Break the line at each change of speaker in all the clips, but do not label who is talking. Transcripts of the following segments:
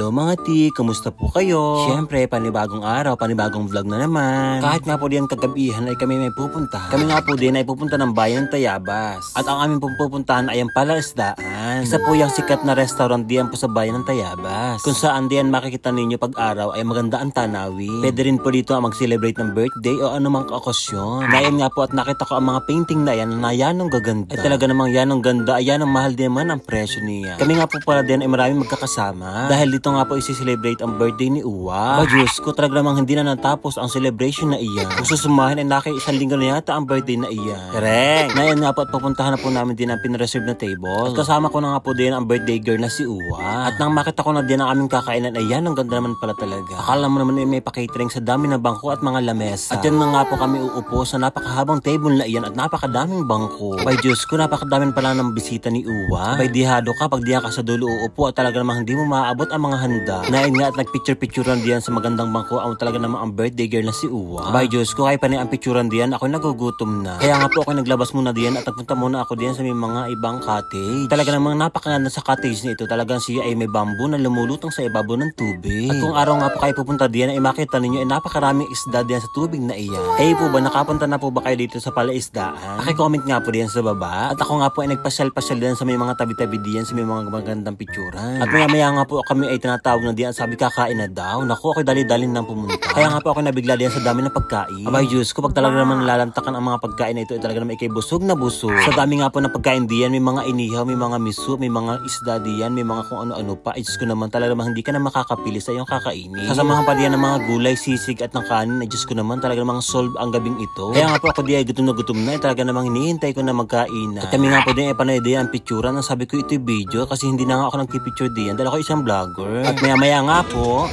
Hello mga ti, kumusta po kayo? Siyempre, panibagong araw, panibagong vlog na naman. Kahit nga po diyan kagabihan ay kami may pupunta. Kami nga po din ay pupunta ng bayan ng Tayabas. At ang aming pupuntahan ay ang Palaisdaan. Isa po yung sikat na restaurant diyan po sa bayan ng Tayabas. Kung saan diyan makikita ninyo pag araw ay maganda ang tanawin. Pwede rin po dito mag-celebrate ng birthday o anumang okasyon. Ngayon nga po at nakita ko ang mga painting na yan na yanong gaganda. Ay talaga namang yanong ganda, ay yanong mahal din man ang presyo niya. Kami nga po pala din ay maraming magkakasama. Dahil dito nga po isi-celebrate ang birthday ni Uwa. Ba Diyos ko, talaga namang hindi na natapos ang celebration na iyan. Kung susumahin ay isang linggo na yata ang birthday na iyan. Correct! Ngayon nga po at papuntahan na po namin din ang pinreserve na table. At kasama ko na nga po din ang birthday girl na si Uwa. At nang makita ko na din ang aming kakainan ay yan, ang ganda naman pala talaga. Akala mo naman ay may pa-catering sa dami na bangko at mga lamesa. At yan na nga po kami uupo sa napakahabang table na iyan at napakadaming bangko. By Diyos ko, napakadaming pala ng bisita ni Uwa. By dihado ka, pag diyan ka sa dulo uupo at talaga namang hindi mo maaabot ang mga handa. Nain nga at nagpicture-picturean diyan sa magandang bangko ang talaga namang ang birthday girl na si Uwa. By Diyos ko, kaya pa niya ang picturean diyan, ako nagugutom na. Kaya nga po ako naglabas muna diyan at nagpunta muna ako diyan sa may mga ibang cottage. Talaga namang napakaganda sa cottage na ito. Talagang siya ay may bamboo na lumulutang sa ibabaw ng tubig. At kung araw nga po kayo pupunta diyan ay makita ninyo ay napakaraming isda diyan sa tubig na iyan. Kayo po ba, nakapunta na po ba kayo dito sa Palaisdaan? Paki-comment nga po diyan sa baba. At ako nga po ay nagpasyal-pasyal diyan sa may mga tabi-tabi diyan sa may mga magandang picturean. At maya nga po kami ay tinatawag na diyan, sabi kakain na daw. Naku, ako dali-dali nang pumunta. Kaya nga po ako nabigla diyan sa dami ng pagkain. Abay Diyos ko, pag talaga naman nalalantakan ang mga pagkain na ito ay talaga naman ikay busog na busog. Sa dami nga po ng pagkain diyan, may mga inihaw, may mga miso, may mga isda diyan, may mga kung ano-ano pa. Ay Diyos ko naman, talaga naman hindi ka na makakapili sa iyong kakainin. Sasamahan pa diyan ng mga gulay, sisig at ng kanin. Ay Diyos ko naman, talaga namang solve ang gabing ito. Kaya nga po ako diyan ay gutom na gutom na. Talaga namang hinihintay ko na magkain na. At kami nga po diyan ay panay diyan ang picturean. Ang sabi ko ito'y video kasi hindi na nga ako nagpipicture diyan dahil ako isang vlogger. At maya nga po,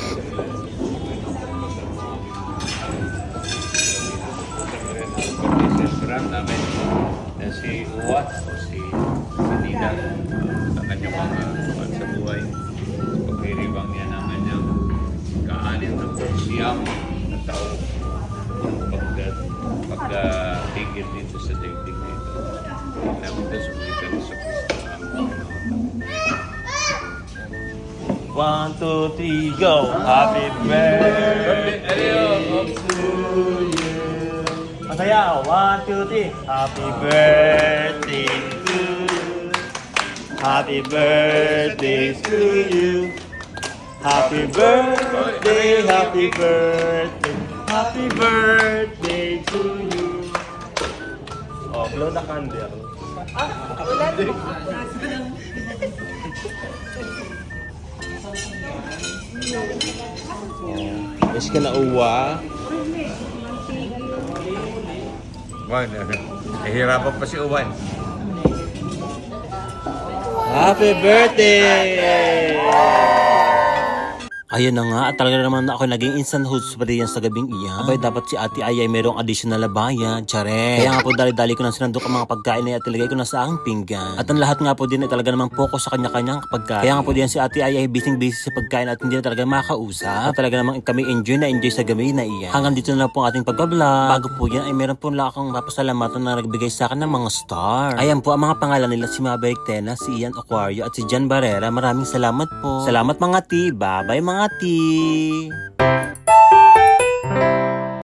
restaurant namin na si Uwa o si Nida sa kanyang mga sa buhay. Pagkiribang niya naman niyang kaanin ng siyam na tao pagtigil dito sa daigdig nito. Namin ito sumikan sa Kristo ang Panginoon.
1, 2, 3, go! Happy birthday to you! Masaya! 1, 2, 3! Happy birthday to you! Happy birthday to you! Happy birthday! Happy birthday! Happy birthday to you! Oh, blow the candle. Wish ka na Uwa.
Juan, nahihirapan pa si Uwan.
Happy birthday! Ayun na nga, at talaga naman ako naging instant host pa rin sa gabing iyan. Abay, dapat si Ate Ay ay mayroong additional na bayan. Tsare. Kaya nga po dali-dali ko nang sinandok ang mga pagkain na at ilagay ko na sa aking pinggan. At ang lahat nga po din ay talaga namang focus sa kanya-kanyang pagkain. Kaya nga po din si Ate Ay busy-busy sa pagkain at hindi na talaga makakausap. At talaga namang kami enjoy sa gabi na iyan. Hanggang dito na po ang ating pag-vlog. Bago po yan ay meron po lang akong mapasalamatan na nagbigay sa akin ng mga star. Ayan po ang mga pangalan nila, si Maverick Tena, si Ian Aquario at si Jan Barrera. Maraming salamat po. Salamat mga ti. Bye-bye mga ti.